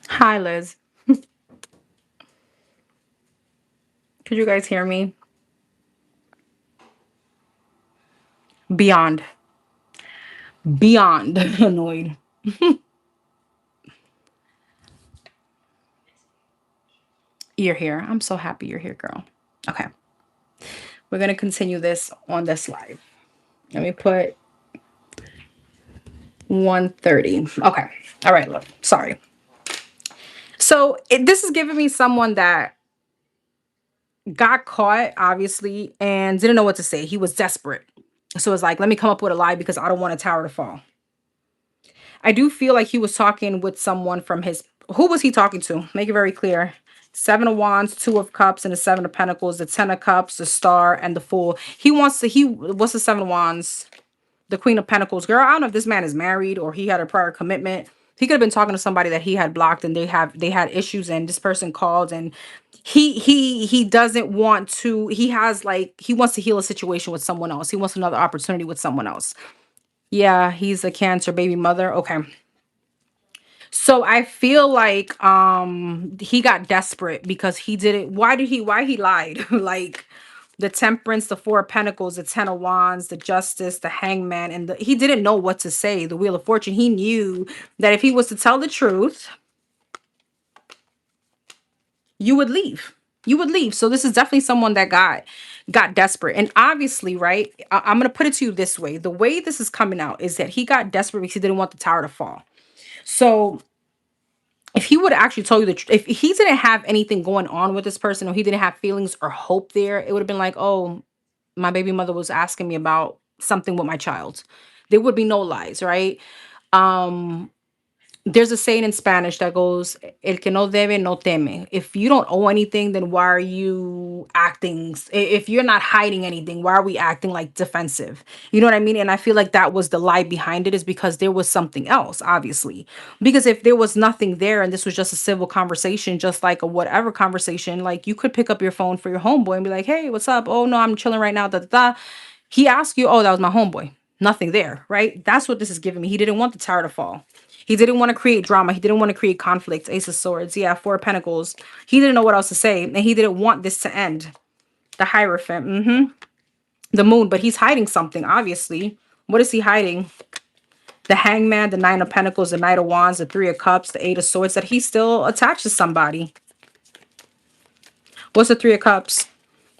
Hi, Liz. Could you guys hear me? Beyond. Beyond annoyed. You're here. I'm so happy you're here, girl. Okay. We're going to continue this on this live. Let me put 1:30. Okay. All right, look. Sorry. So this is giving me someone that got caught, obviously, and didn't know what to say. He was desperate. So it's like, let me come up with a lie because I don't want a tower to fall. I do feel like he was talking with someone from his. Who was he talking to? Make it very clear. Seven of Wands, Two of Cups, and the Seven of Pentacles, the Ten of Cups, the Star, and the Fool. He wants to. What's the Seven of Wands? The Queen of Pentacles. Girl, I don't know if this man is married or he had a prior commitment. He could have been talking to somebody that he had blocked and they had issues, and this person called, and he doesn't want to. He has like he wants to heal a situation with someone else. He wants another opportunity with someone else. Yeah, he's a Cancer baby mother. Okay. So I feel like he got desperate because he didn't. Why he lied? Like the Temperance, the Four of Pentacles, the Ten of Wands, the Justice, the Hangman, and he didn't know what to say. The Wheel of Fortune. He knew that if he was to tell the truth, you would leave. You would leave. So this is definitely someone that got desperate. And obviously, right? I'm gonna put it to you this way. The way this is coming out is that he got desperate because he didn't want the tower to fall. So if he would have actually told you the truth, if he didn't have anything going on with this person, or he didn't have feelings or hope there, it would have been like, oh, my baby mother was asking me about something with my child. There would be no lies, right? Um, there's a saying in Spanish that goes, "El que no debe no teme." If you don't owe anything, then why are you acting? If you're not hiding anything, why are we acting like defensive? You know what I mean? And I feel like that was the lie behind it, is because there was something else, obviously. Because if there was nothing there and this was just a civil conversation, just like a whatever conversation, like you could pick up your phone for your homeboy and be like, "Hey, what's up? Oh no, I'm chilling right now." Da da da. He asked you, "Oh, that was my homeboy." Nothing there, right? That's what this is giving me. He didn't want the tower to fall. He didn't want to create drama. He didn't want to create conflict. Ace of Swords. Yeah, Four of Pentacles. He didn't know what else to say. And he didn't want this to end. The Hierophant. The Moon. But he's hiding something, obviously. What is he hiding? The Hangman, the Nine of Pentacles, the Knight of Wands, the Three of Cups, the Eight of Swords. That he's still attached to somebody. What's the Three of Cups?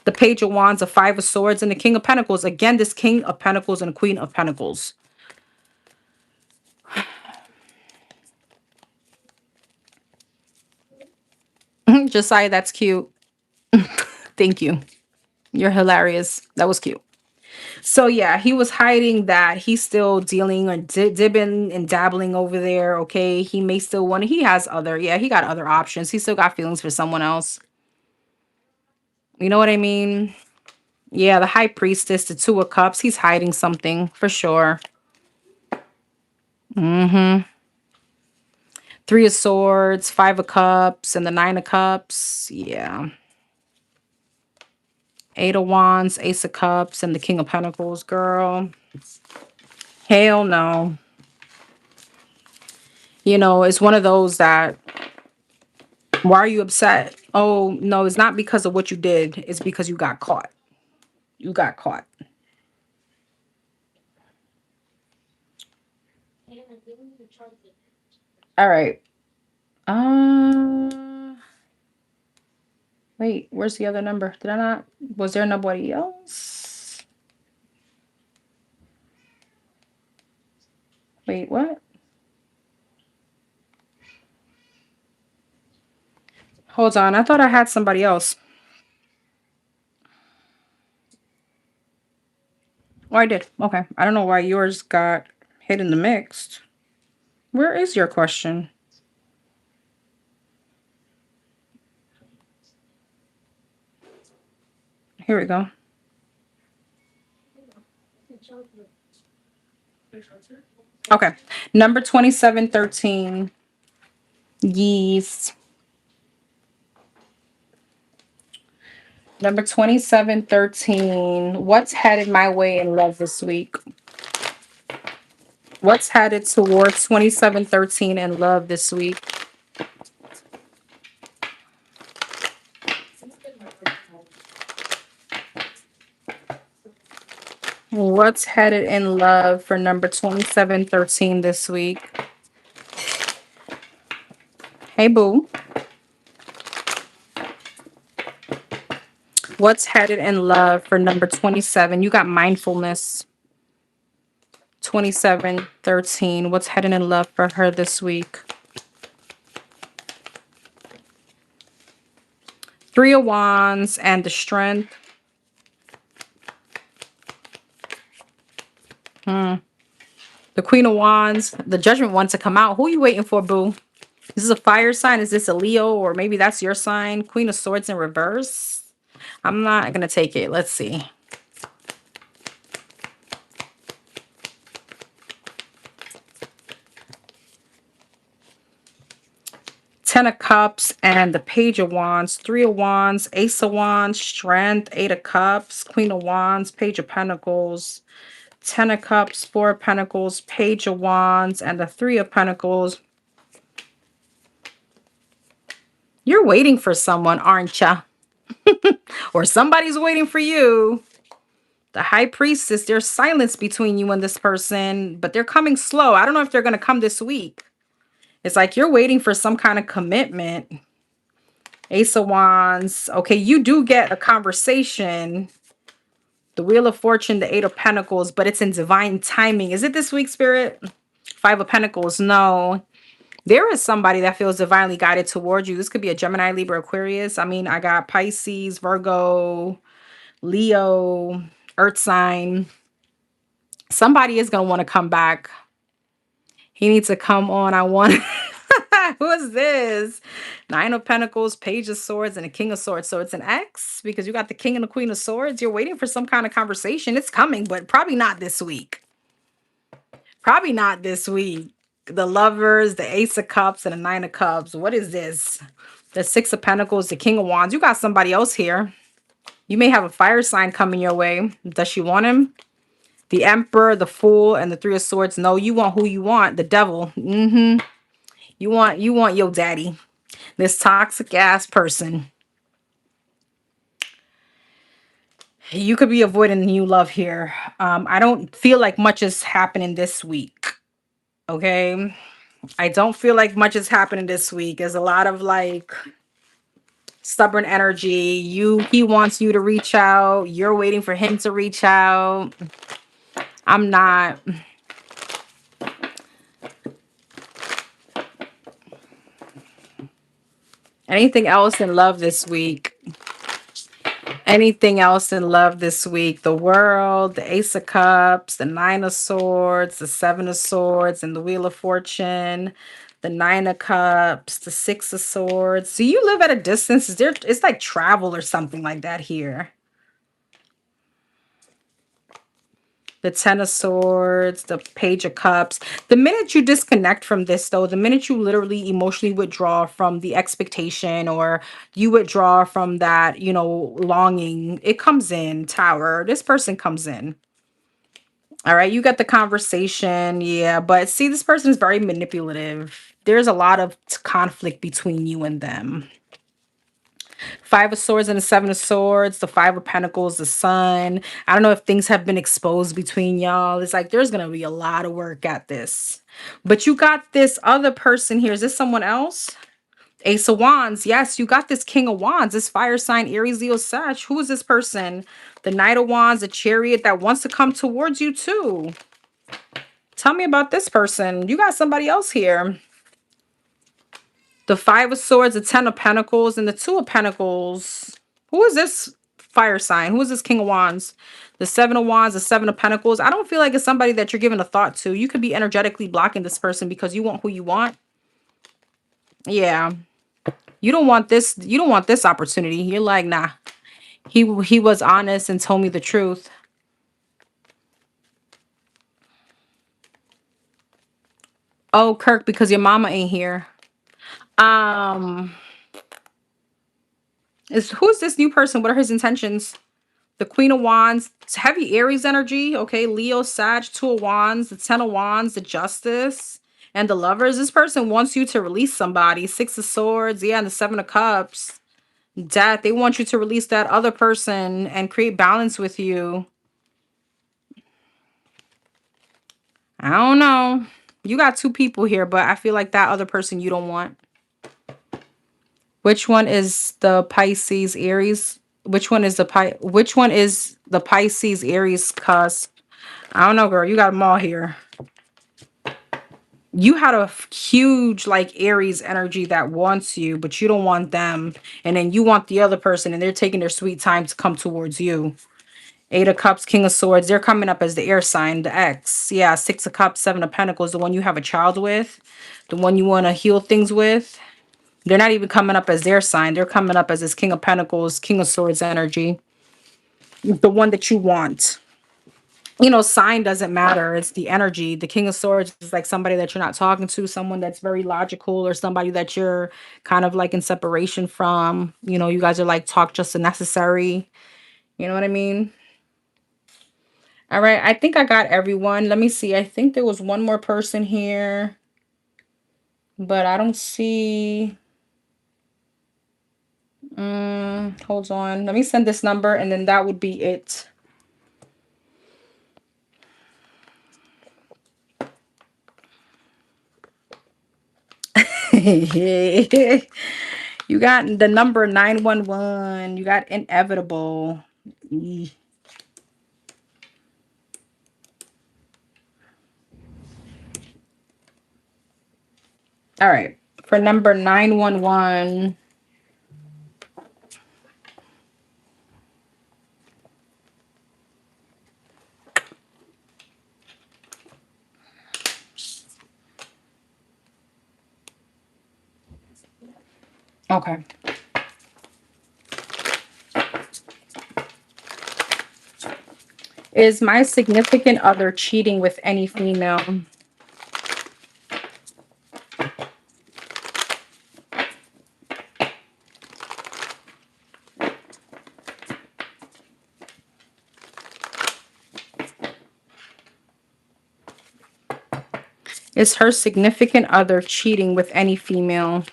The Page of Wands, the Five of Swords, and the King of Pentacles. Again, this King of Pentacles and Queen of Pentacles. Josiah, that's cute. Thank you. You're hilarious. That was cute. So yeah, he was hiding that he's still dealing or dibbing and dabbling over there. Okay, he may still want. He has other. Yeah, he got other options. He still got feelings for someone else. You know what I mean? Yeah, the High Priestess, the Two of Cups. He's hiding something for sure. Mm-hmm. Three of Swords, Five of Cups, and the Nine of Cups. Yeah. Eight of Wands, Ace of Cups, and the King of Pentacles. Girl, hell no. You know, it's one of those that, why are you upset? Oh, no, it's not because of what you did. It's because you got caught. You got caught. All right. Uh, wait, where's the other number? Did I not? Was there nobody else? Wait, what? Hold on. I thought I had somebody else. Oh, I did. Okay. I don't know why yours got hit in the mix. Where is your question? Here we go. Okay. Number 2713. Yeast. Number 2713. What's headed my way in love this week? What's headed towards 2713 in love this week? What's headed in love for number 2713 this week? Hey, boo. What's headed in love for number 27? You got mindfulness. 2713. What's headed in love for her this week? Three of Wands and the Strength. The Queen of Wands. The Judgment wants to come out. Who are you waiting for, boo? Is this a fire sign? Is this a Leo? Or maybe that's your sign? Queen of Swords in reverse. I'm not going to take it. Let's see. Ten of Cups and the Page of Wands. Three of Wands. Ace of Wands. Strength. Eight of Cups. Queen of Wands. Page of Pentacles. Ten of Cups. Four of Pentacles. Page of Wands. And the Three of Pentacles. You're waiting for someone, aren't you? Or somebody's waiting for you. The High Priestess, there's silence between you and this person, but they're coming slow. I don't know if they're going to come this week. It's like you're waiting for some kind of commitment. Ace of Wands. Okay, you do get a conversation. The Wheel of Fortune, the Eight of Pentacles, but it's in divine timing. Is it this week, Spirit? Five of Pentacles. No. There is somebody that feels divinely guided towards you. This could be a Gemini, Libra, Aquarius. I mean, I got Pisces, Virgo, Leo, Earth sign. Somebody is going to want to come back. He needs to come on. I want... Who is this? Nine of Pentacles, Page of Swords, and a King of Swords. So it's an X because you got the King and the Queen of Swords. You're waiting for some kind of conversation. It's coming, but probably not this week. Probably not this week. The Lovers, the Ace of Cups, and the Nine of Cups. What is this? The Six of Pentacles, the King of Wands. You got somebody else here. You may have a fire sign coming your way. Does she want him? The Emperor, the Fool, and the Three of Swords. No, you want who you want. The Devil. You want your daddy. This toxic ass person. You could be avoiding new love here. I don't feel like much is happening this week. Okay. I don't feel like much is happening this week. There's a lot of like stubborn energy. He wants you to reach out. You're waiting for him to reach out. I'm not. Anything else in love this week? Anything else in love this week? The World, the Ace of Cups, the Nine of Swords, the Seven of Swords, and the Wheel of Fortune, the Nine of Cups, the Six of Swords. Do you live at a distance? Is there? It's like travel or something like that here. The Ten of Swords, the Page of Cups. The minute you disconnect from this, though, the minute you literally emotionally withdraw from the expectation or you withdraw from that, longing, it comes in, Tower. This person comes in. All right, you got the conversation. Yeah, but see, this person is very manipulative. There's a lot of conflict between you and them. Five of Swords and the Seven of Swords, the Five of Pentacles, the Sun. I don't know if things have been exposed between y'all. It's like there's going to be a lot of work at this. But you got this other person here. Is this someone else? Ace of Wands. Yes, you got this King of Wands, this fire sign, Aries, Leo, Sag. Who is this person? The Knight of Wands, the Chariot that wants to come towards you too. Tell me about this person. You got somebody else here. The Five of Swords, the Ten of Pentacles, and the Two of Pentacles. Who is this fire sign? Who is this King of Wands? The Seven of Wands, the Seven of Pentacles. I don't feel like it's somebody that you're giving a thought to. You could be energetically blocking this person because you want who you want. Yeah. You don't want this. You don't want this opportunity. You're like, nah. He was honest and told me the truth. Oh, Kirk, because your mama ain't here. Who's this new person? What are his intentions? The Queen of Wands, it's heavy Aries energy. Okay, Leo, Sag, Two of Wands, the Ten of Wands, the Justice, and the Lovers. This person wants you to release somebody. Six of Swords, yeah, and the Seven of Cups. Death, they want you to release that other person and create balance with you. I don't know. You got two people here, but I feel like that other person you don't want. Which one is the Pisces Aries? Which one is the Pisces Aries cusp? I don't know, girl. You got them all here. You had a huge like Aries energy that wants you, but you don't want them. And then you want the other person and they're taking their sweet time to come towards you. Eight of Cups, King of Swords. They're coming up as the air sign, the X. Yeah, Six of Cups, Seven of Pentacles, the one you have a child with, the one you want to heal things with. They're not even coming up as their sign. They're coming up as this King of Pentacles, King of Swords energy. The one that you want. You know, sign doesn't matter. It's the energy. The King of Swords is like somebody that you're not talking to, someone that's very logical, or somebody that you're kind of like in separation from. You know, you guys are like talk just as necessary. You know what I mean? All right, I think I got everyone. Let me see. I think there was one more person here, but I don't see. Hold on. Let me send this number and then that would be it. You got the number 911. You got inevitable. All right. For number 911. Okay. Is my significant other cheating with any female? Is her significant other cheating with any female?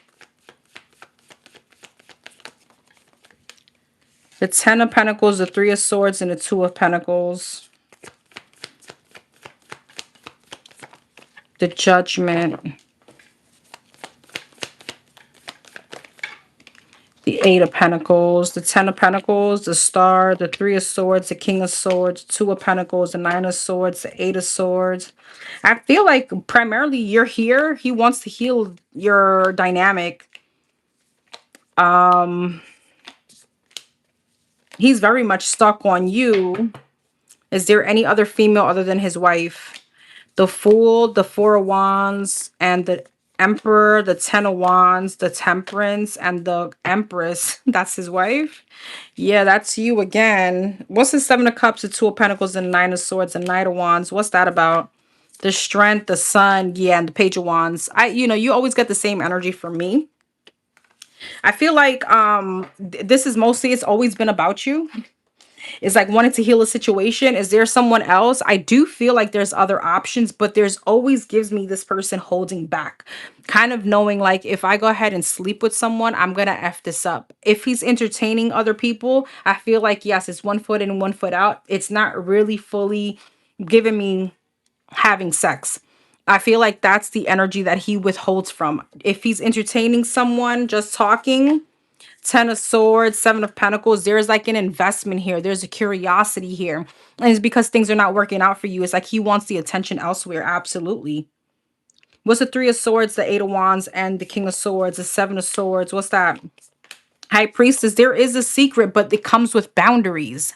The Ten of Pentacles, the Three of Swords, and the Two of Pentacles. The Judgment. The Eight of Pentacles, the Ten of Pentacles, the Star, the Three of Swords, the King of Swords, Two of Pentacles, the Nine of Swords, the Eight of Swords. I feel like primarily you're here. He wants to heal your dynamic. He's very much stuck on you. Is there any other female other than his wife? The Fool, the Four of Wands, and the Emperor, the Ten of Wands, the Temperance, and the Empress. That's his wife. Yeah, that's you again. What's the Seven of Cups, the Two of Pentacles, and Nine of Swords, and Knight of Wands? What's that about? The Strength, the Sun, yeah, and the Page of Wands. You always get the same energy from me. I feel like this is mostly, it's always been about you. It's like wanting to heal a situation. Is there someone else? I do feel like there's other options, but there's always gives me this person holding back. Kind of knowing like if I go ahead and sleep with someone, I'm going to F this up. If he's entertaining other people, I feel like, yes, it's 1 foot in and 1 foot out. It's not really fully giving me having sex. I feel like that's the energy that he withholds from. If he's entertaining someone, just talking, Ten of Swords, Seven of Pentacles, there's like an investment here. There's a curiosity here. And it's because things are not working out for you. It's like he wants the attention elsewhere. Absolutely. What's the Three of Swords, the Eight of Wands, and the King of Swords, the Seven of Swords? What's that? High Priestess, there is a secret, but it comes with boundaries.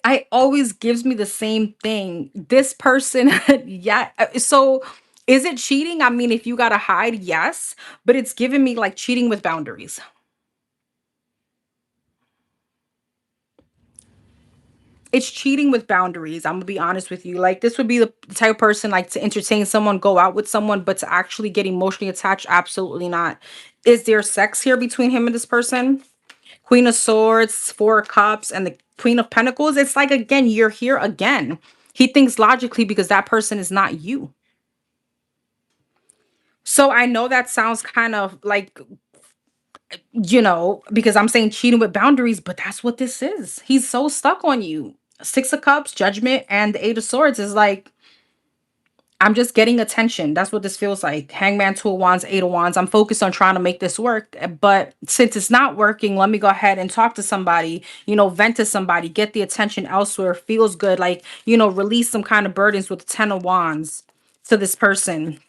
I always gives me the same thing. This person, yeah. So is it cheating? I mean, if you gotta hide, yes, but it's giving me like cheating with boundaries. It's cheating with boundaries. I'm gonna be honest with you. Like this would be the type of person like to entertain someone, go out with someone, but to actually get emotionally attached, absolutely not. Is there sex here between him and this person? Queen of Swords, Four of Cups, and the Queen of Pentacles. It's like, again, you're here again. He thinks logically because that person is not you. So I know that sounds kind of like, because I'm saying cheating with boundaries, but that's what this is. He's so stuck on you. Six of Cups, Judgment, and the Eight of Swords is like, I'm just getting attention. That's what this feels like. Hangman, Two of Wands, Eight of Wands. I'm focused on trying to make this work. But since it's not working, let me go ahead and talk to somebody, vent to somebody, get the attention elsewhere. Feels good. Like, release some kind of burdens with the Ten of Wands to this person.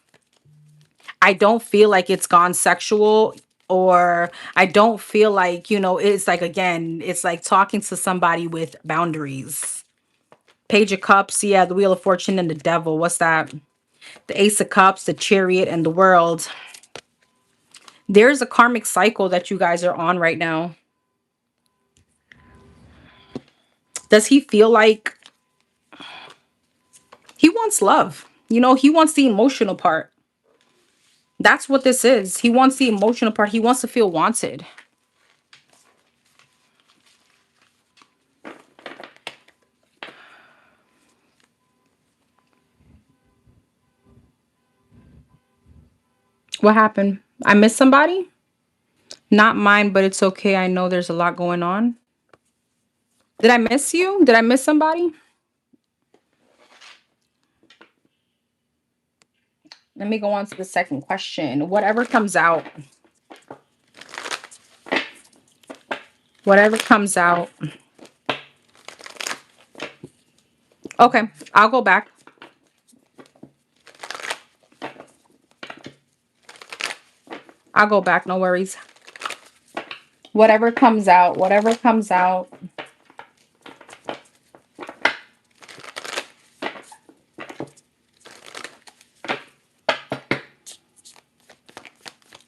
I don't feel like it's gone sexual, or I don't feel like, it's like, again, it's like talking to somebody with boundaries. Page of Cups. Yeah, the Wheel of Fortune and the Devil. What's that? The Ace of Cups, the Chariot, and the World. There's a karmic cycle that you guys are on right now. Does he feel like he wants love? He wants the emotional part. That's what this is. He wants the emotional part. He wants to feel wanted. What happened? I missed somebody? Not mine, but it's okay. I know there's a lot going on. Did I miss you? Did I miss somebody? Let me go on to the second question. Whatever comes out. Whatever comes out. Okay, I'll go back. I'll go back. No worries. Whatever comes out. Whatever comes out.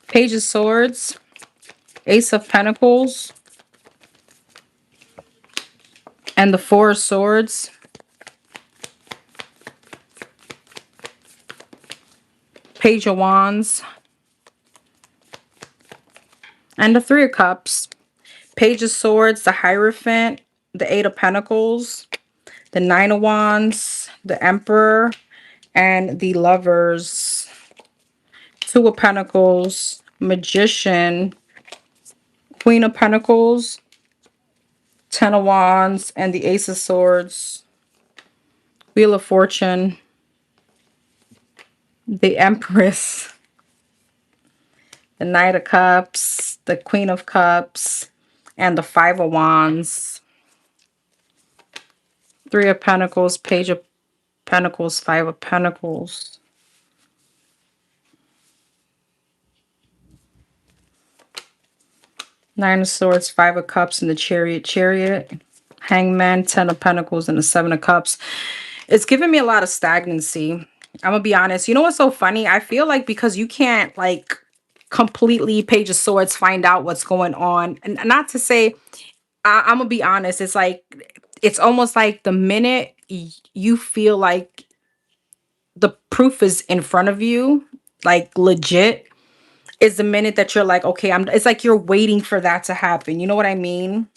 Page of Swords. Ace of Pentacles. And the Four of Swords. Page of Wands. And the Three of Cups. Page of Swords, the Hierophant, the Eight of Pentacles, the Nine of Wands, the Emperor, and the Lovers. Two of Pentacles, Magician, Queen of Pentacles, Ten of Wands, and the Ace of Swords. Wheel of Fortune, the Empress, the Knight of Cups, the Queen of Cups, and the Five of Wands. Three of Pentacles, Page of Pentacles, Five of Pentacles. Nine of Swords, Five of Cups, and the Chariot. Hangman, Ten of Pentacles, and the Seven of Cups. It's giving me a lot of stagnancy. I'm gonna be honest. You know what's so funny? I feel like because you can't like completely Page of Swords find out what's going on. And not to say, I'm gonna be honest. It's like, it's almost like the minute you feel like the proof is in front of you, like legit, is the minute that you're like, okay, it's like you're waiting for that to happen. You know what I mean?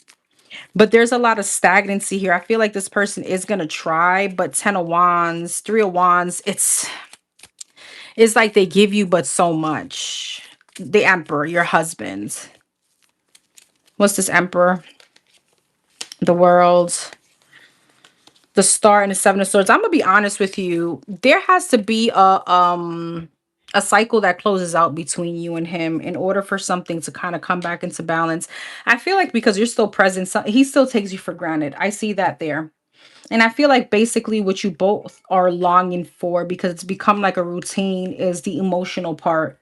But there's a lot of stagnancy here. I feel like this person is going to try, but Ten of Wands, Three of Wands, it's like they give you but so much. The Emperor, your husband. What's this Emperor? The World, the Star, and the Seven of Swords. I'm going to be honest with you. There has to be a cycle that closes out between you and him in order for something to kind of come back into balance. I feel like because you're still present, he still takes you for granted. I see that there. And I feel like basically what you both are longing for, because it's become like a routine, is the emotional part.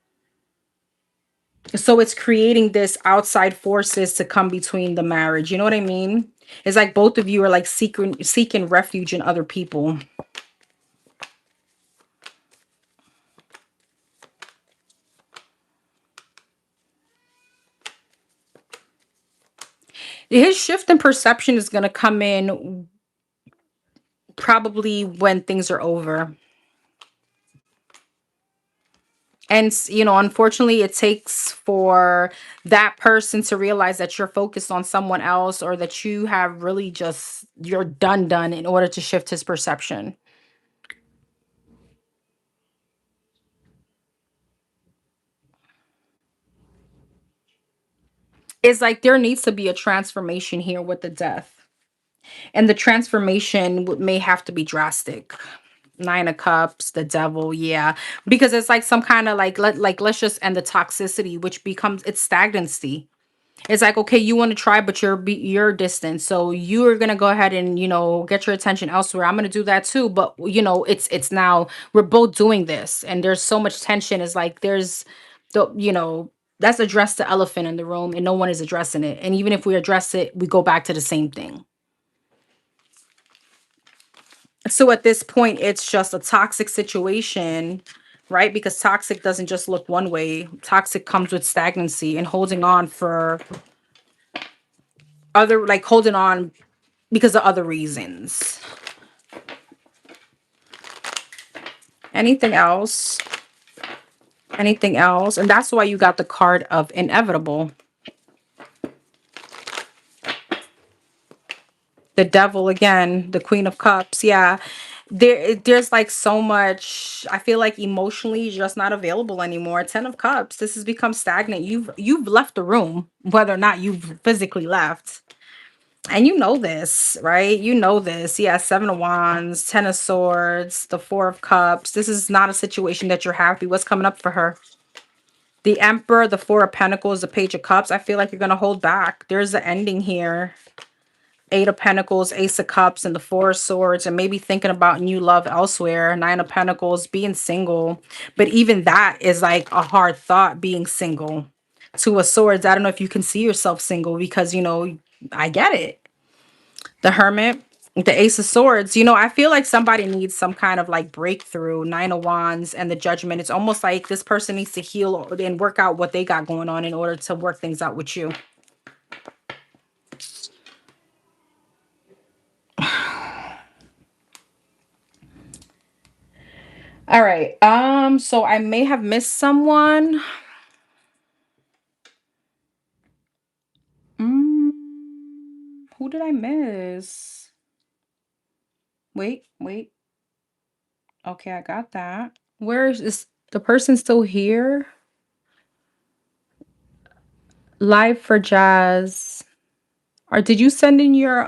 So it's creating this outside forces to come between the marriage. You know what I mean? It's like both of you are like seeking refuge in other people. His shift in perception is going to come in probably when things are over. And, unfortunately, it takes for that person to realize that you're focused on someone else, or that you have really just, you're done in order to shift his perception. It's like there needs to be a transformation here with the death. And the transformation may have to be drastic. Nine of Cups, the Devil, yeah. Because it's like some kind of like, let's just end the toxicity, which becomes, it's stagnancy. It's like, okay, you want to try, but you're distant. So you're gonna go ahead and, get your attention elsewhere. I'm gonna do that too. But it's now we're both doing this, and there's so much tension. It's like there's that's addressed the elephant in the room, and no one is addressing it. And even if we address it, we go back to the same thing. So at this point, it's just a toxic situation, right? Because toxic doesn't just look one way. Toxic comes with stagnancy and holding on for holding on because of other reasons. Anything else? Anything else? And that's why you got the card of inevitable. The Devil again, the Queen of Cups. Yeah. There's like so much. I feel like emotionally you're just not available anymore. Ten of Cups. This has become stagnant. You've left the room, whether or not you've physically left. And you know this, right? You know this. Yeah, Seven of Wands, Ten of Swords, the Four of Cups. This is not a situation that you're happy. What's coming up for her? The Emperor, the Four of Pentacles, the Page of Cups. I feel like you're going to hold back. There's an ending here. Eight of Pentacles, Ace of Cups, and the Four of Swords, and maybe thinking about new love elsewhere. Nine of Pentacles, being single. But even that is like a hard thought, being single. Two of Swords, I don't know if you can see yourself single because, I get it. The Hermit, the Ace of Swords. I feel like somebody needs some kind of like breakthrough. Nine of Wands and the Judgment. It's almost like this person needs to heal and work out what they got going on in order to work things out with you. All right. So I may have missed someone. Mm, who did I miss? Wait. Okay, I got that. Where is the person still here? Live for Jazz. Or did you send in your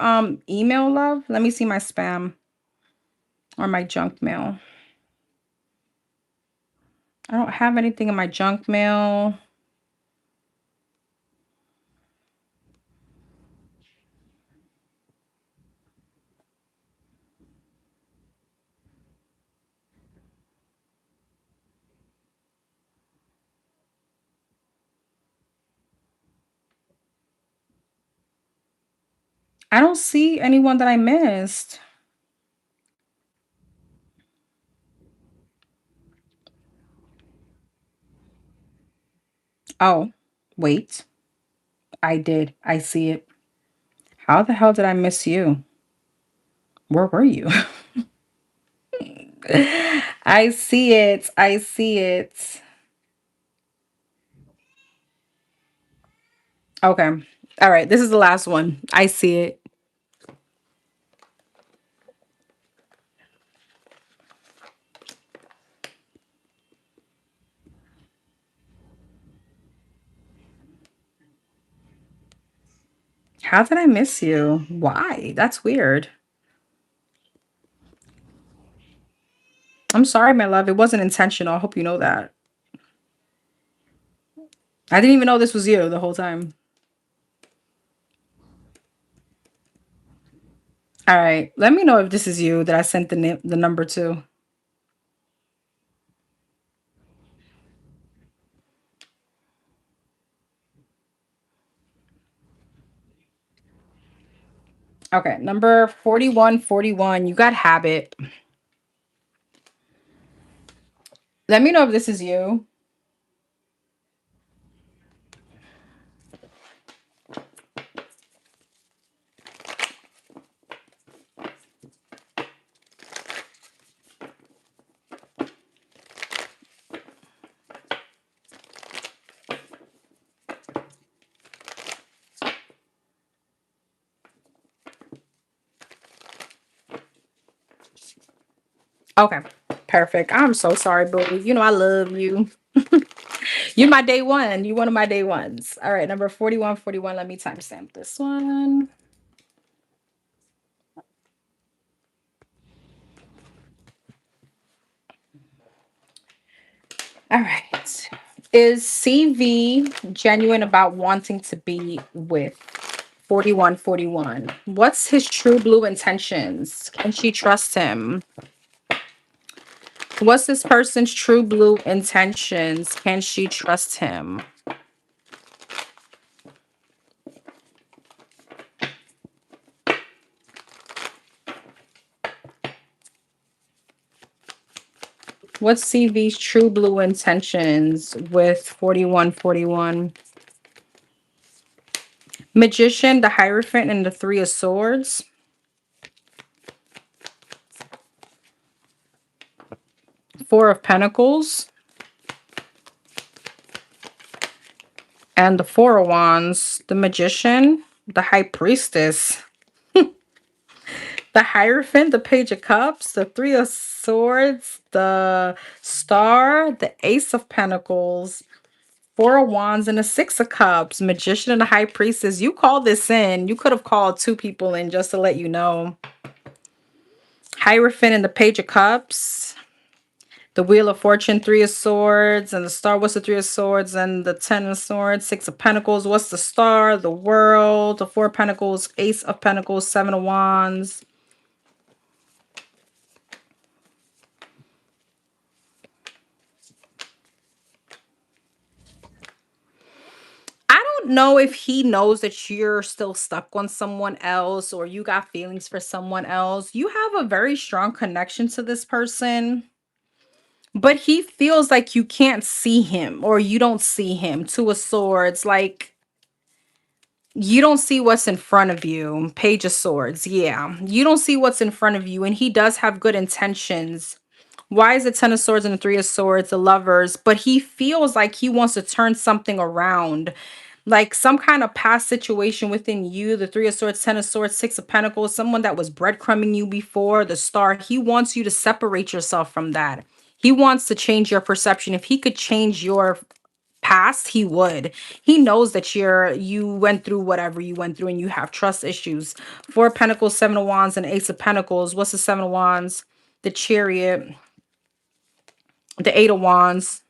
email, love? Let me see my spam or my junk mail. I don't have anything in my junk mail. I don't see anyone that I missed. Oh, wait. I did. I see it. How the hell did I miss you? Where were you? I see it. I see it. Okay. All right. This is the last one. I see it. How did I miss you? Why? That's weird. I'm sorry, my love. It wasn't intentional. I hope you know that. I didn't even know this was you the whole time. All right. Let me know if this is you that I sent the number to. Okay. Number 4141. You got habit. Let me know if this is you. Okay, perfect. I'm so sorry, boo. You know I love you. You're my day one. You one of my day ones. All right, number 4141. Let me timestamp this one. All right. Is CV genuine about wanting to be with 4141? What's his true blue intentions? Can she trust him? What's this person's true blue intentions? Can she trust him? What's CV's true blue intentions with 4141? Magician, the Hierophant, and the Three of Swords. Four of Pentacles. And the Four of Wands. The Magician, the High Priestess. The Hierophant, the Page of Cups, the Three of Swords, the Star, the Ace of Pentacles, Four of Wands, and the Six of Cups. Magician and the High Priestess. You called this in. You could have called two people in just to let you know. Hierophant and the Page of Cups. The Wheel of Fortune, Three of Swords, and the Star. What's the Three of Swords and the Ten of Swords? Six of Pentacles. What's the Star? The World. The Four of Pentacles, Ace of Pentacles, Seven of Wands. I don't know if he knows that you're still stuck on someone else or you got feelings for someone else. You have a very strong connection to this person, but he feels like you can't see him or you don't see him. Two of Swords, like you don't see what's in front of you. Page of Swords, yeah. You don't see what's in front of you, and he does have good intentions. Why is the Ten of Swords and the Three of Swords, the Lovers? But he feels like he wants to turn something around. Like some kind of past situation within you, the Three of Swords, Ten of Swords, Six of Pentacles, someone that was breadcrumbing you before, the Star. He wants you to separate yourself from that. He wants to change your perception. If he could change your past, he would. He knows that you went through whatever you went through and you have trust issues. Four of Pentacles, Seven of Wands, and Ace of Pentacles. What's the Seven of Wands? The Chariot, the Eight of Wands,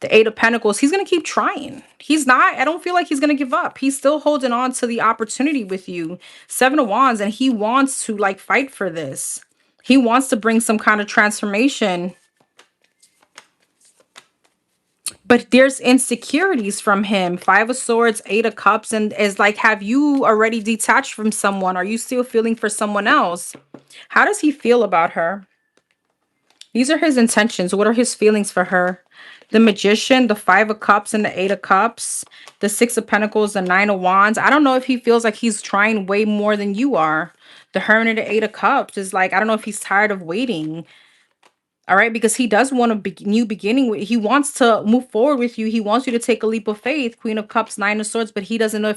the Eight of Pentacles. He's going to keep trying. He's not, I don't feel like he's going to give up. He's still holding on to the opportunity with you. Seven of Wands, and he wants to like fight for this. He wants to bring some kind of transformation. But there's insecurities from him. Five of Swords, Eight of Cups, and is like, have you already detached from someone? Are you still feeling for someone else? How does he feel about her? These are his intentions. What are his feelings for her? The Magician, the Five of Cups, and the Eight of Cups, the Six of Pentacles, the Nine of Wands. I don't know if he feels like he's trying way more than you are. The Hermit and the Eight of Cups is like, I don't know if he's tired of waiting. All right, because he does want a new beginning. He wants to move forward with you. He wants you to take a leap of faith. Queen of Cups, Nine of Swords, but he doesn't know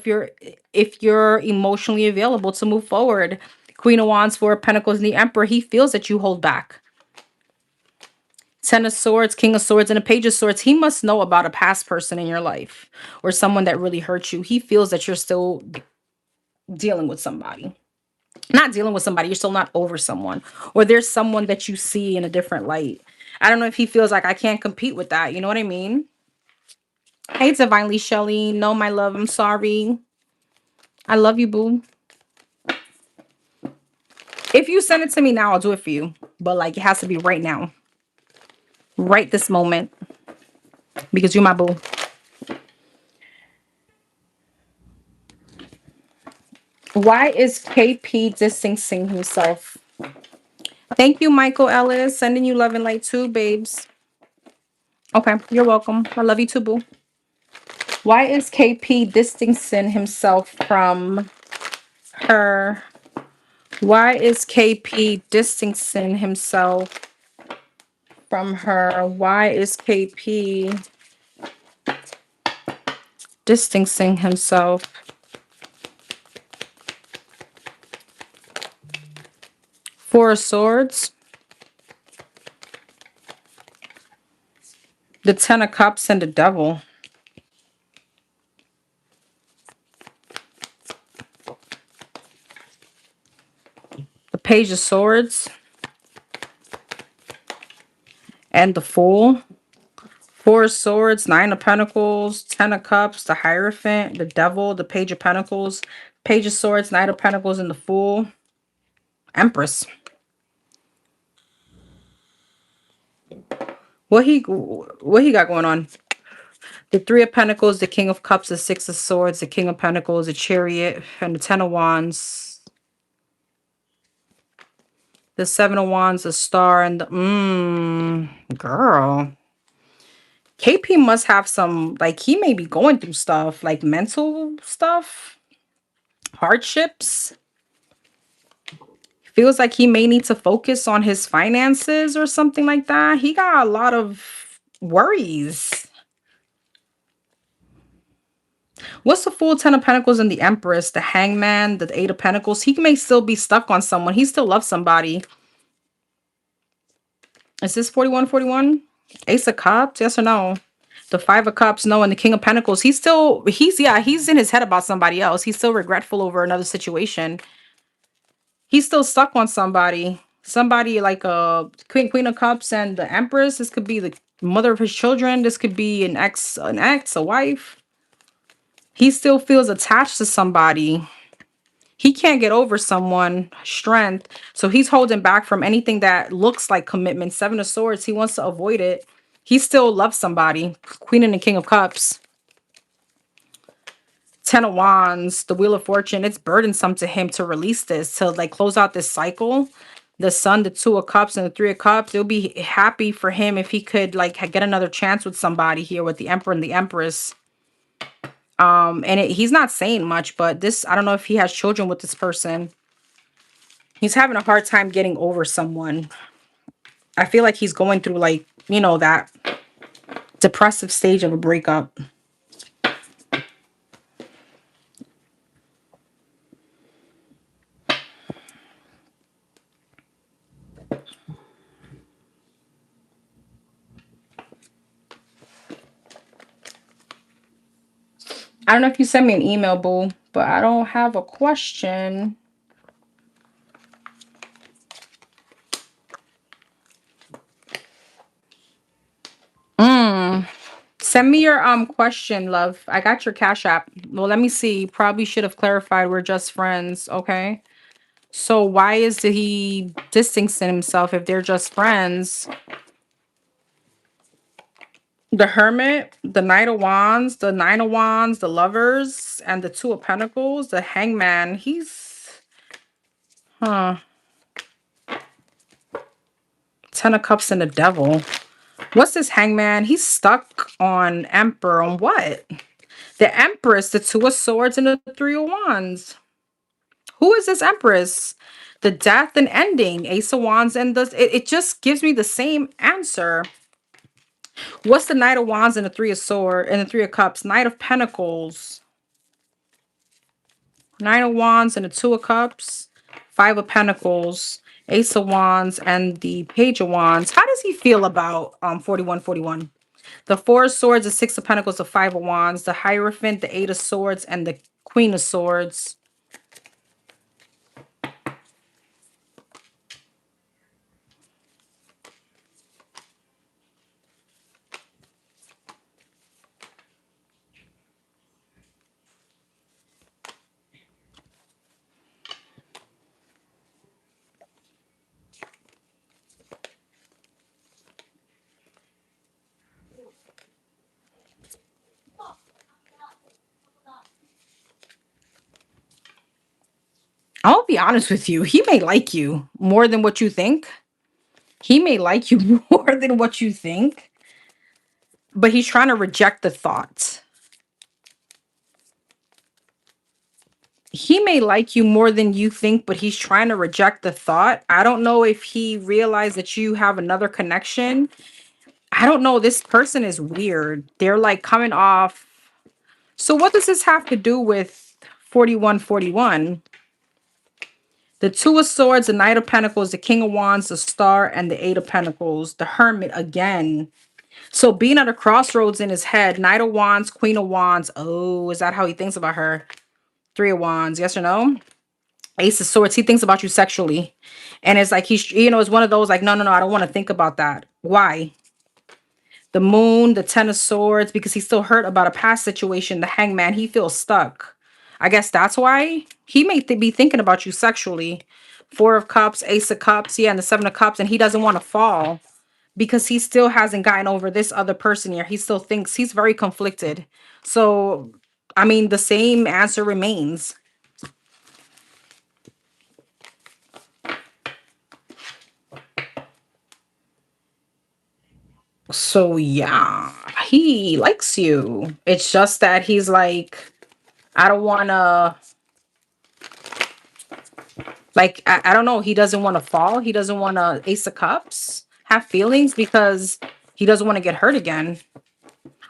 if you're emotionally available to move forward. Queen of Wands, Four of Pentacles, and the Emperor. He feels that you hold back. Ten of Swords, King of Swords, and a Page of Swords. He must know about a past person in your life or someone that really hurt you. He feels that you're still dealing with somebody. Not dealing with somebody, you're still not over someone, or there's someone that you see in a different light. I don't know if he feels like I can't compete with that. You know what I mean? Hey, Divinely Shelly. No, my love, I'm sorry. I love you, boo. If you send it to me now, I'll do it for you. But like, it has to be right now. Right this moment. Because you're my boo. Why is KP distancing himself? Thank you, Michael Ellis. Sending you love and light too, babes. Okay, you're welcome. I love you too, boo. Why is KP distancing himself from her? Why is KP distancing himself from her? Why is KP distancing himself? Four of Swords, The Ten of Cups and the Devil. The Page of Swords. And the Fool. Four of Swords, Nine of Pentacles, Ten of Cups, the Hierophant, the Devil, the Page of Pentacles, Page of Swords, Knight of Pentacles, and the Fool. Empress. What he got going on? The Three of Pentacles, the King of Cups, the Six of Swords, the King of Pentacles, the Chariot, and the Ten of Wands. The Seven of Wands, the Star, and the girl. KP must have some, like, he may be going through stuff, like mental stuff, hardships. Feels like he may need to focus on his finances or something like that. He got a lot of worries. What's the Fool, Ten of Pentacles, and the Empress, the Hangman, the Eight of Pentacles? He may still be stuck on someone. He still loves somebody. Is this 4141? Ace of Cups, yes or no? The Five of Cups, no, and the King of Pentacles. He's in his head about somebody else. He's still regretful over another situation. He's still stuck on somebody. Somebody like a Queen of Cups and the Empress. This could be the mother of his children. This could be an ex, a wife. He still feels attached to somebody. He can't get over someone. Strength. So he's holding back from anything that looks like commitment. Seven of Swords. He wants to avoid it. He still loves somebody. Queen and the King of Cups. Ten of Wands. The Wheel of Fortune. It's burdensome to him to release this. To like close out this cycle. The Sun, the Two of Cups, and the Three of Cups. It'll be happy for him if he could like get another chance with somebody here with the Emperor and the Empress. He's not saying much, but this, I don't know if he has children with this person. He's having a hard time getting over someone. I feel like he's going through like, you know, that depressive stage of a breakup. I don't know if you sent me an email, boo, but I don't have a question. Send me your question, love. I got your Cash App. Well, let me see. Probably should have clarified we're just friends, okay? So why is he distancing himself if they're just friends? The Hermit, the Knight of Wands, the Nine of Wands, the Lovers, and the Two of Pentacles, the Hangman. He's... Ten of Cups and the Devil. What's this Hangman? He's stuck on Emperor. On what? The Empress, the Two of Swords, and the Three of Wands. Who is this Empress? The Death and Ending. Ace of Wands and the... It just gives me the same answer. What's the Knight of Wands and the Three of Swords and the Three of Cups? Knight of Pentacles. Nine of Wands and the Two of Cups. Five of Pentacles. Ace of Wands and the Page of Wands. How does he feel about 4141? The Four of Swords, the Six of Pentacles, the Five of Wands, the Hierophant, the Eight of Swords, and the Queen of Swords. I'll be honest with you. He may like you more than what you think. He may like you more than what you think. But he's trying to reject the thought. He may like you more than you think, but he's trying to reject the thought. I don't know if he realized that you have another connection. I don't know. This person is weird. They're like coming off. So what does this have to do with 4141? The Two of Swords, the Knight of Pentacles, the King of Wands, the Star, and the Eight of Pentacles. The Hermit again. So being at a crossroads in his head, Knight of Wands, Queen of Wands. Oh, is that how he thinks about her? Three of Wands, yes or no? Ace of Swords, he thinks about you sexually. And it's like he's, it's one of those like, no, no, no, I don't want to think about that. Why? The Moon, the Ten of Swords, because he's still hurt about a past situation. The Hangman, he feels stuck. I guess that's why he may be thinking about you sexually. Four of Cups, Ace of Cups, yeah, and the Seven of Cups, and he doesn't want to fall because he still hasn't gotten over this other person here. He still thinks he's very conflicted. So, I mean, the same answer remains. So, yeah, he likes you. It's just that he's like, I don't want to, like, I don't know. He doesn't want to fall. He doesn't want to Ace of Cups, have feelings because he doesn't want to get hurt again.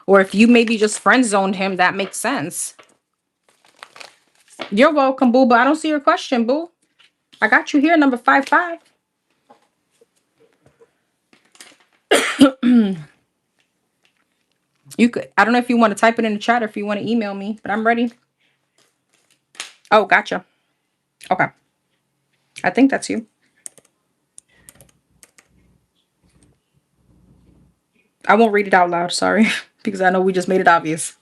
Or if you maybe just friend zoned him, that makes sense. You're welcome, boo, but I don't see your question, boo. I got you here, number 55. You could, I don't know if you want to type it in the chat or if you want to email me, but I'm ready. Oh, gotcha. Okay. I think that's you. I won't read it out loud, sorry, because I know we just made it obvious.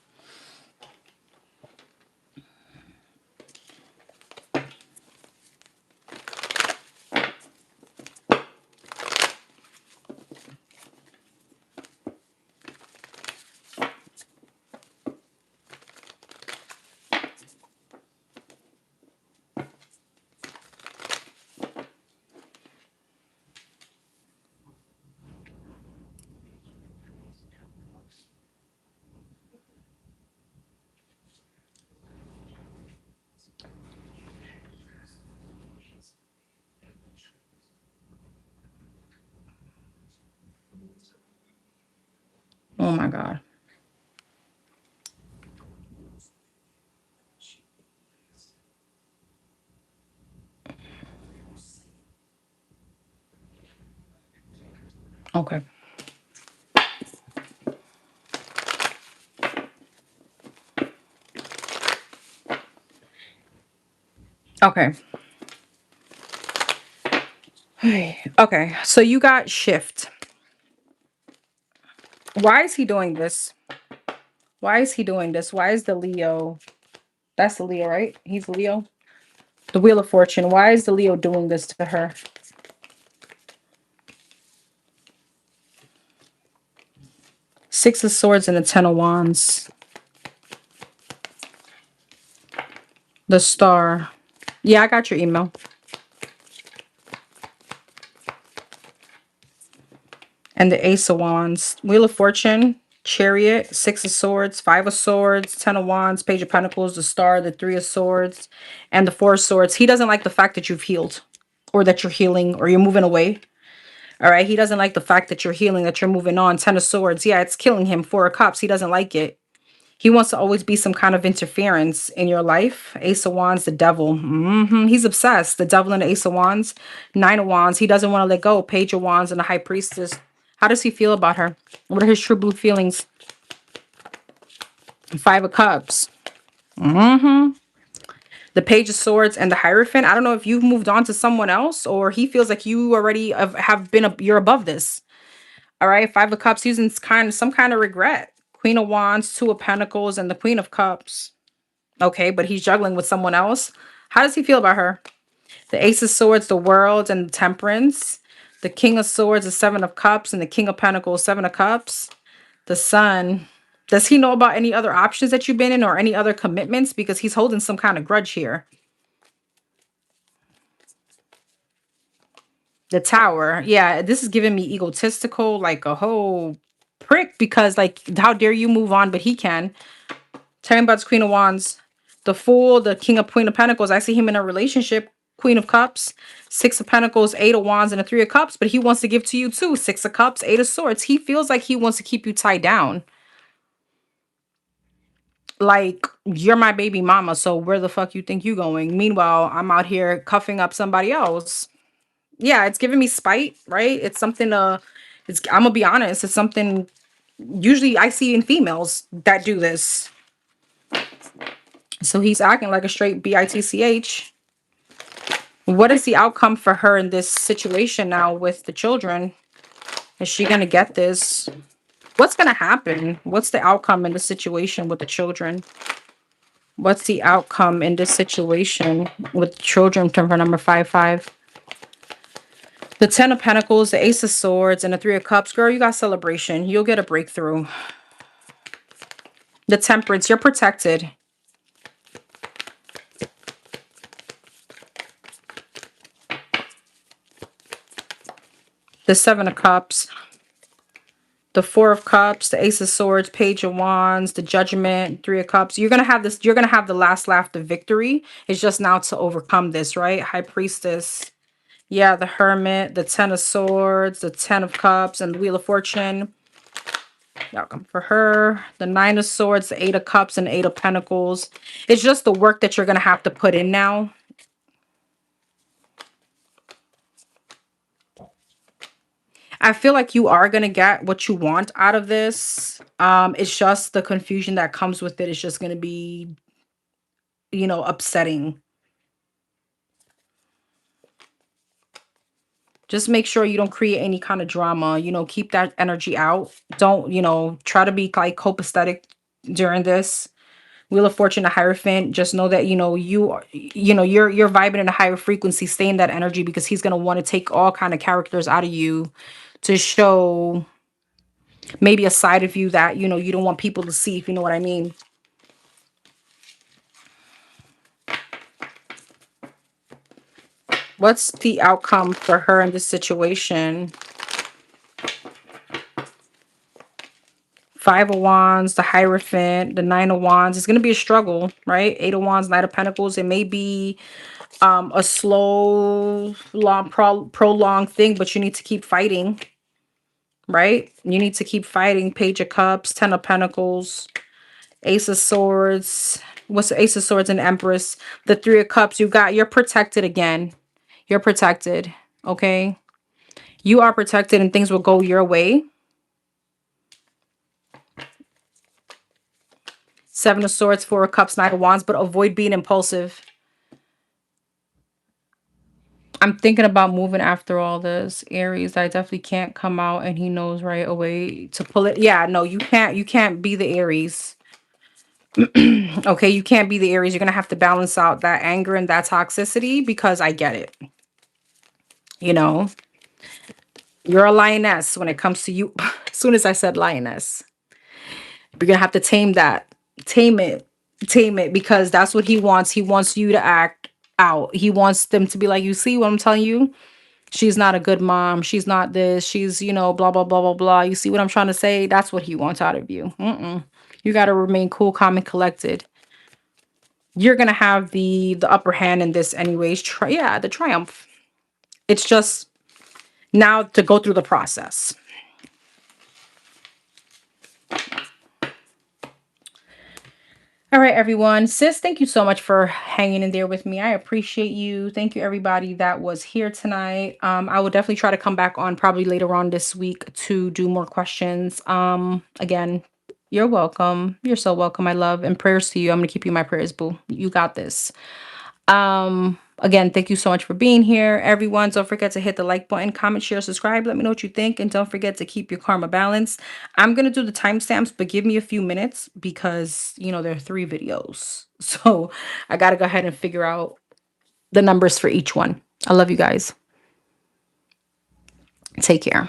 Oh my God. Okay. Okay. Okay. So you got shift. Why is he doing this? Why is he doing this? Why is the Leo? That's the Leo, right? He's Leo. The Wheel of Fortune. Why is the Leo doing this to her? Six of Swords and the Ten of Wands. The Star. Yeah, I got your email. And the Ace of Wands. Wheel of Fortune. Chariot. Six of Swords. Five of Swords. Ten of Wands. Page of Pentacles. The Star. The Three of Swords. And the Four of Swords. He doesn't like the fact that you've healed. Or that you're healing. Or you're moving away. All right. He doesn't like the fact that you're healing. That you're moving on. Ten of Swords. Yeah, it's killing him. Four of Cups. He doesn't like it. He wants to always be some kind of interference in your life. Ace of Wands, the Devil. He's obsessed. The Devil and the Ace of Wands. Nine of Wands. He doesn't want to let go. Page of Wands and the High Priestess. How does he feel about her? What are his true blue feelings? Five of Cups. The Page of Swords and the Hierophant. I don't know if you've moved on to someone else or he feels like you already have been, you're above this. All right. Five of Cups using some kind of regret. Queen of Wands, Two of Pentacles, and the Queen of Cups. Okay, but he's juggling with someone else. How does he feel about her? The Ace of Swords, the World, and the Temperance. The King of Swords, the Seven of Cups, and the King of Pentacles, Seven of Cups. The Sun. Does he know about any other options that you've been in or any other commitments? Because he's holding some kind of grudge here. The Tower. Yeah, this is giving me egotistical, like a whole prick because, like, how dare you move on, but he can. Tell me about the Queen of Wands. The Fool, the King of Queen of Pentacles. I see him in a relationship. Queen of Cups, Six of Pentacles, Eight of Wands, and a Three of Cups. But he wants to give to you too. Six of Cups, Eight of Swords. He feels like he wants to keep you tied down. Like, you're my baby mama, so where the fuck you think you going? Meanwhile, I'm out here cuffing up somebody else. Yeah, it's giving me spite, right? It's something I'm gonna be honest, it's something Usually I see in females that do this. So he's acting like a straight bitch. What is the outcome for her in this situation now with the children? Is she going to get this? What's going to happen? What's the outcome in the situation with the children? What's the outcome in this situation with children for number 5-5? The 10 of Pentacles, the Ace of Swords, and the 3 of Cups. Girl, you got celebration. You'll get a breakthrough. The Temperance, you're protected. The 7 of Cups. The 4 of Cups, the Ace of Swords, Page of Wands, the Judgment, 3 of Cups. You're going to have this. You're going to have the last laugh, the victory. It's just now to overcome this, right? High Priestess. Yeah, the Hermit, the 10 of Swords, the 10 of Cups, and the Wheel of Fortune. The outcome for her. The 9 of Swords, the 8 of Cups, and 8 of Pentacles. It's just the work that you're going to have to put in now. I feel like you are going to get what you want out of this. It's just the confusion that comes with it is just going to be, you know, upsetting. Just make sure you don't create any kind of drama, you know, keep that energy out. Don't, you know, try to be like copacetic during this. Wheel of Fortune, a Hierophant. Just know that, you know, you're vibing in a higher frequency. Stay in that energy because he's going to want to take all kind of characters out of you to show maybe a side of you that, you know, you don't want people to see, if you know what I mean. What's the outcome for her in this situation? 5 of Wands, the Hierophant, the 9 of Wands. It's going to be a struggle, right? 8 of Wands, Knight of Pentacles. It may be a slow, long, prolonged thing, but you need to keep fighting, right? You need to keep fighting. Page of Cups, 10 of Pentacles, Ace of Swords. What's the Ace of Swords and Empress? The 3 of Cups. You're protected again. You're protected, okay? You are protected and things will go your way. 7 of Swords, 4 of Cups, 9 of Wands, but avoid being impulsive. I'm thinking about moving after all this. Aries, I definitely can't come out and he knows right away to pull it. Yeah, no, you can't be the Aries. Okay, you can't be the Aries. You're going to have to balance out that anger and that toxicity because I get it. You know, you're a lioness when it comes to you. As soon as I said lioness, you're going to have to tame that. Tame it. Tame it because that's what he wants. He wants you to act out. He wants them to be like, you see what I'm telling you? She's not a good mom. She's not this. She's, you know, blah, blah, blah, blah, blah. You see what I'm trying to say? That's what he wants out of you. You got to remain cool, calm, and collected. You're going to have the upper hand in this anyways. Yeah, the triumph. It's just now to go through the process. All right, everyone. Sis, thank you so much for hanging in there with me. I appreciate you. Thank you, everybody that was here tonight. I will definitely try to come back on probably later on this week to do more questions. Again, you're welcome. You're so welcome, my love. And prayers to you. I'm going to keep you in my prayers, boo. You got this. Again, thank you so much for being here, everyone. Don't forget to hit the like button, comment, share, subscribe. Let me know what you think. And don't forget to keep your karma balanced. I'm going to do the timestamps, but give me a few minutes because, you know, there are 3 videos. So I got to go ahead and figure out the numbers for each one. I love you guys. Take care.